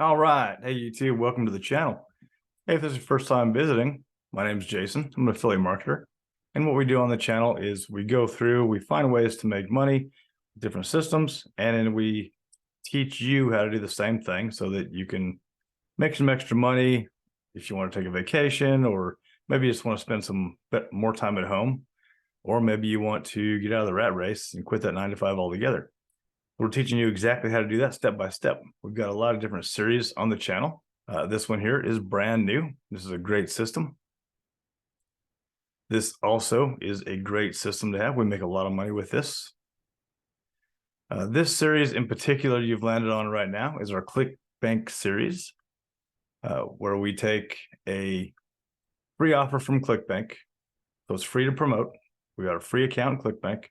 All right. Hey, YouTube. Welcome to the channel. Hey, if this is your first time visiting, my name is Jason. I'm an affiliate marketer. And what we do on the channel is we go through, we find ways to make money, different systems, and then we teach you how to do the same thing so that you can make some extra money if you want to take a vacation, or maybe you just want to spend some more time at home, or maybe you want to get out of the rat race and quit that 9 to 5 altogether. We're teaching you exactly how to do that step by step. We've got a lot of different series on the channel. This one here is brand new. This is a great system. This also is a great system to have. We make a lot of money with this. This series in particular you've landed on right now is our Clickbank series, where we take a free offer from Clickbank. So it's free to promote. We got a free account in Clickbank.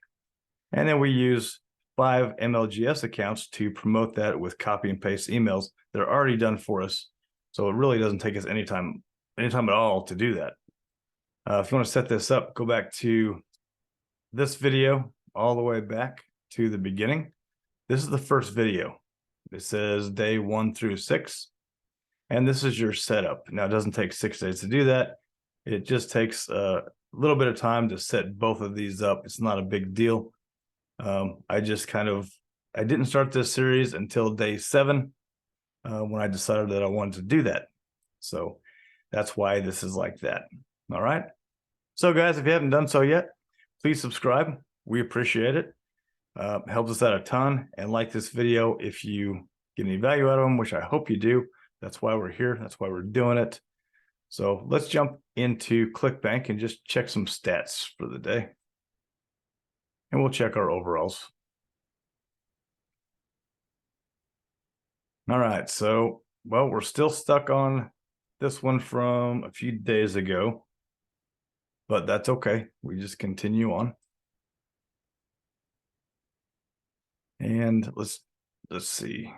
And then we use 5 MLGS accounts to promote that with copy and paste emails that are already done for us. So it really doesn't take us any time at all to do that. If you want to set this up, go back to this video all the way back to the beginning. This is the first video. It says day 1 through 6. And this is your setup. Now, it doesn't take 6 days to do that. It just takes a little bit of time to set both of these up. It's not a big deal. I didn't start this series until day 7 when I decided that I wanted to do that. So that's why this is like that. All right. So guys, if you haven't done so yet, please subscribe. We appreciate it. Helps us out a ton. And like this video if you get any value out of them, which I hope you do. That's why we're here. That's why we're doing it. So let's jump into Clickbank and just check some stats for the day. And we'll check our overalls. All right, so, well, we're still stuck on this one from a few days ago, but that's okay. We just continue on. And let's see.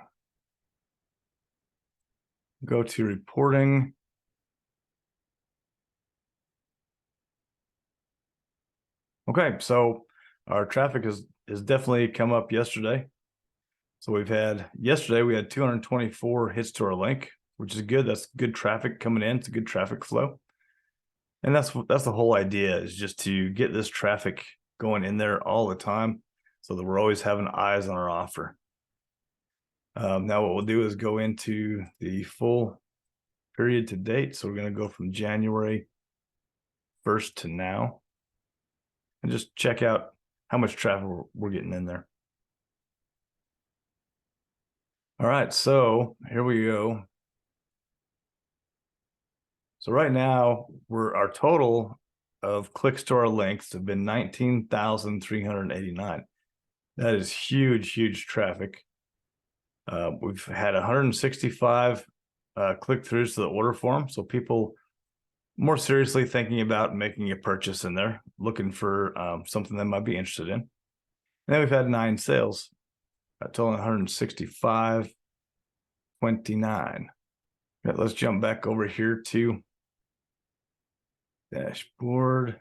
Go to reporting. Okay, so our traffic has definitely come up yesterday. So yesterday we had 224 hits to our link, which is good. That's good traffic coming in. It's a good traffic flow. And that's the whole idea, is just to get this traffic going in there all the time so that we're always having eyes on our offer. Now what we'll do is go into the full period to date. So we're going to go from January 1st to now and just check out how much traffic we're getting in there. All right, so here we go. So right now, our total of clicks to our links have been 19,389. That is huge, huge traffic. We've had 165 click-throughs to the order form. So people more seriously thinking about making a purchase in there, looking for something they might be interested in. And then we've had 9 sales, totaling 165.29. Okay, let's jump back over here to dashboard,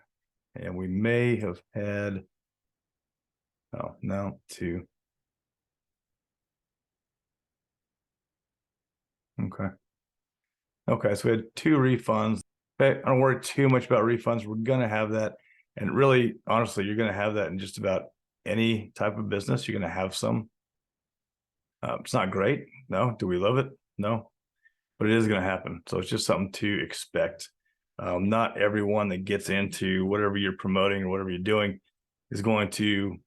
and we may have had, oh no, 2. Okay, so we had 2 refunds. Okay, I don't worry too much about refunds. We're gonna have that, and really, honestly, you're gonna have that in just about any type of business. You're gonna have some. It's not great. No. Do we love it? No, but it is gonna happen. So it's just something to expect. Not everyone that gets into whatever you're promoting or whatever you're doing is going to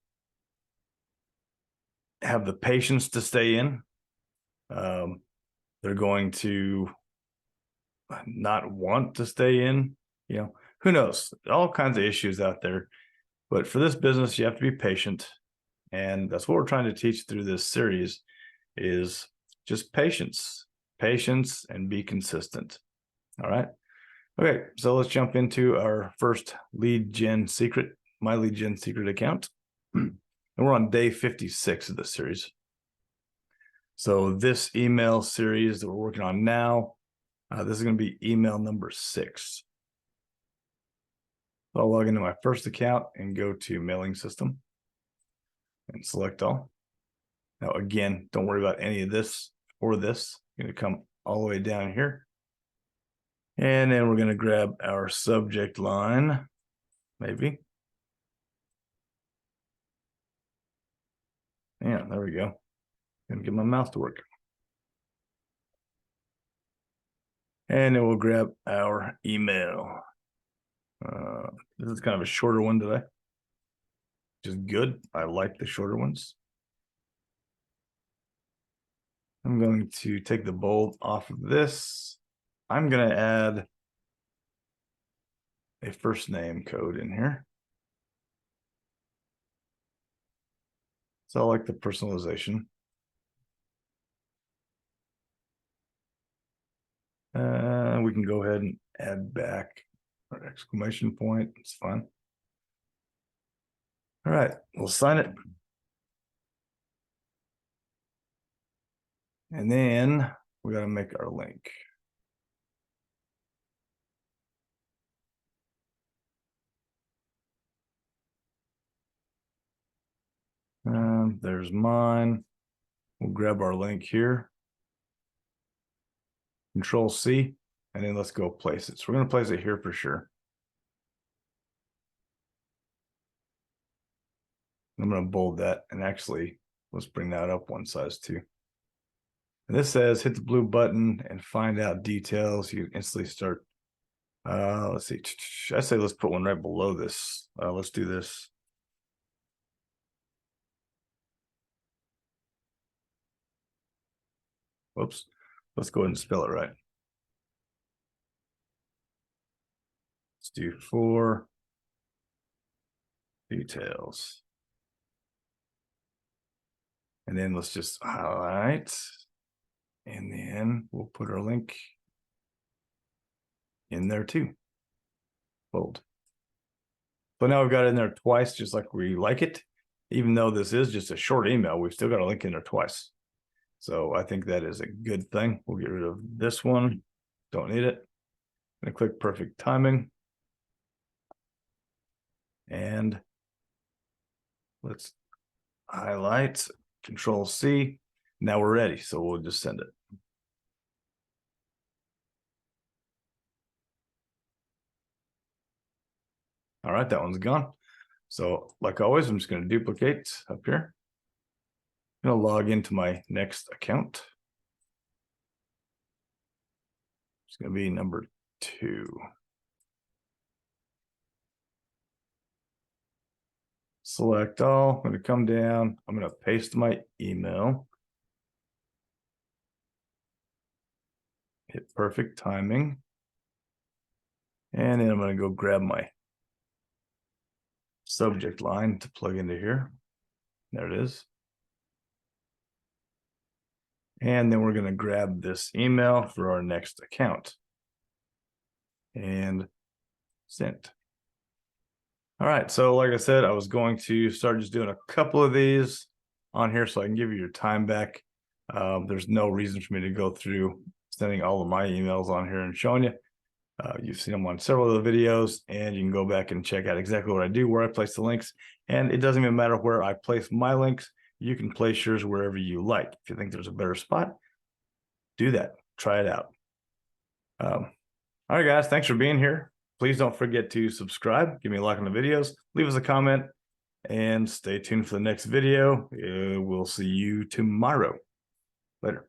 have the patience to stay in. They're going to not want to stay in. Who knows? All kinds of issues out there. But for this business, you have to be patient. And that's what we're trying to teach through this series, is just patience and be consistent. All right. Okay, so let's jump into our first lead gen secret, my lead gen secret account. And we're on day 56 of this series. So this email series that we're working on now, this is going to be email number 6. So I'll log into my first account and go to mailing system and select all. Now, again, don't worry about any of this or this. Going to come all the way down here. And then we're going to grab our subject line, maybe. Yeah, there we go. Gonna get my mouse to work. And then we'll grab our email. This is kind of a shorter one today, which is good. I like the shorter ones. I'm going to take the bold off of this. I'm going to add a first name code in here. So I like the personalization. We can go ahead and add back our exclamation point. It's fine. All right, we'll sign it. And then we got to make our link. There's mine. We'll grab our link here. Control C, and then let's go place it. So we're going to place it here for sure. I'm going to bold that, and actually, let's bring that up one size too. And this says hit the blue button and find out details. You instantly start. Let's see. I say let's put one right below this. Let's do this. Whoops. Let's go ahead and spell it right. Let's do 4 details. And then let's just highlight. And then we'll put our link in there too. Bold. So now we've got it in there twice, just like we like it. Even though this is just a short email, we've still got a link in there twice. So I think that is a good thing. We'll get rid of this one. Don't need it. I'm going to click perfect timing. And let's highlight, Control C. Now we're ready. So we'll just send it. All right, that one's gone. So like always, I'm just going to duplicate up here. I'm going to log into my next account. It's going to be number 2. Select all. I'm going to come down. I'm going to paste my email. Hit perfect timing. And then I'm going to go grab my subject line to plug into here. There it is. And then we're going to grab this email for our next account. And send. All right, so like I said, I was going to start just doing a couple of these on here so I can give you your time back. There's no reason for me to go through sending all of my emails on here and showing you. You've seen them on several of the videos, and you can go back and check out exactly what I do, where I place the links. And it doesn't even matter where I place my links. You can place yours wherever you like. If you think there's a better spot, do that. Try it out. All right, guys, thanks for being here. Please don't forget to subscribe, give me a like on the videos, leave us a comment, and stay tuned for the next video. We'll see you tomorrow. Later.